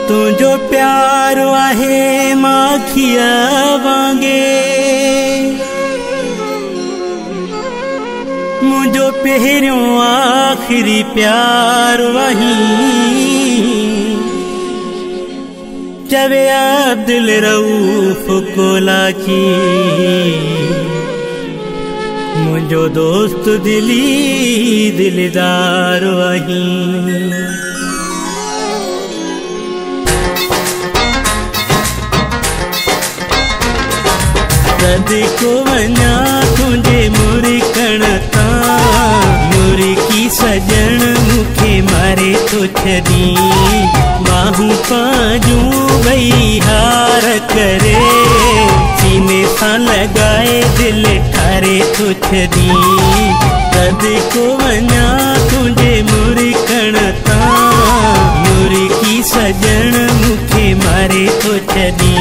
तुझो प्यार आहे माखिया वांगे, मुझो पहिरियों आखिरी प्यार वही। चवे अब्दुल रऊफ कोलाची, मुझो दोस्त दिली दिलदार वही। को वना तुझे मुरकण ता, मुरकी सजन मुखे मारे तो छदी। बाहू पाजू भई हार करे, सीने सा लगाए दिल ठारे तो छदी। को वना तुझे मुरकण ता, मुरकी सजन मुखे मारे तो छदी।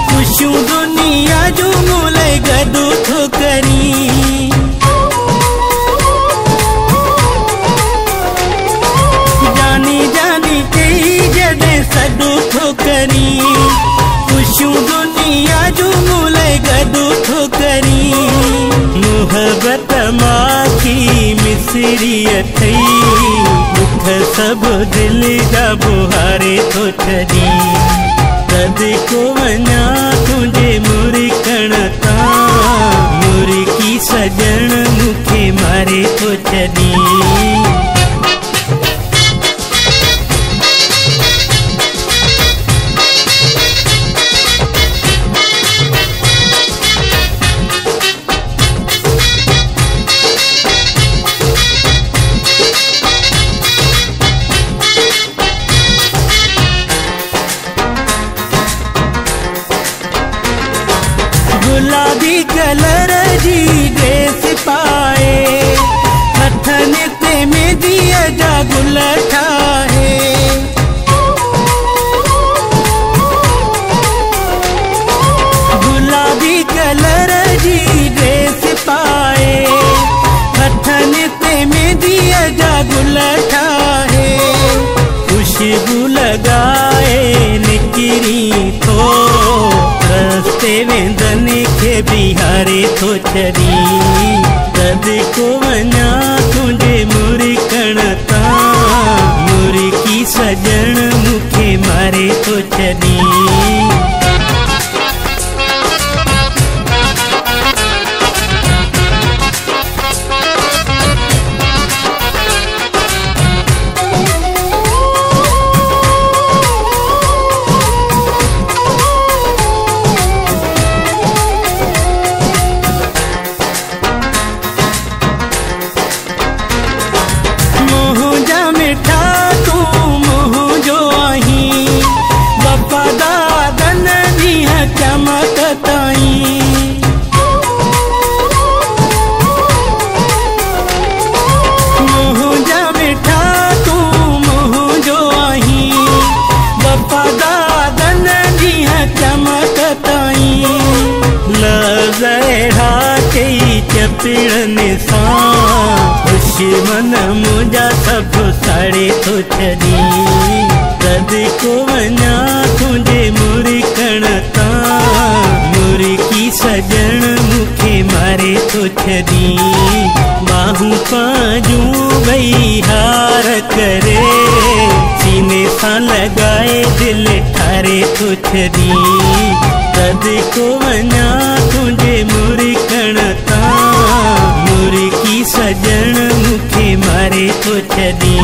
खुशियों दुनिया जो मोले गदो ठोकरी, जानी जानी कई जडे सदो ठोकरी। खुशियों दुनिया जो मोले गदो ठोकरी। मोहब्बत माखी मिसरी अथई, दुख सब दिल जा बुहारे तो छदी। को वना तुझे मुरकण ता, मुरकी सजन मुखे मारे तो छदी। गुलाबी कलर जी ड्रेस पाए, हथन ते में दिया जा गुल ठाहे। गुलाबी कलर जी ड्रेस पाए, हथन ते में दिया जा गुल ठाहे। खुशबू लगाए निकरी तो, रस्ते वेंदन के बिहारे तो छदी। को वना तुझे मुरकण ता, मुरकी सजन मुखे मारे तो छदी। चपिड़न सा दुश्मन मुझा सब साड़े तो छदी। को वना तुझे मुरकण ता, मुरकी सजन मुखे मारे तो छदी। बाहू पाजू भई हार करे, सीने सा लगाए दिल ठारे तो छदी। को वना तुझे मुरकण ता, मुरकी सजन मुखे मारे तो छदी।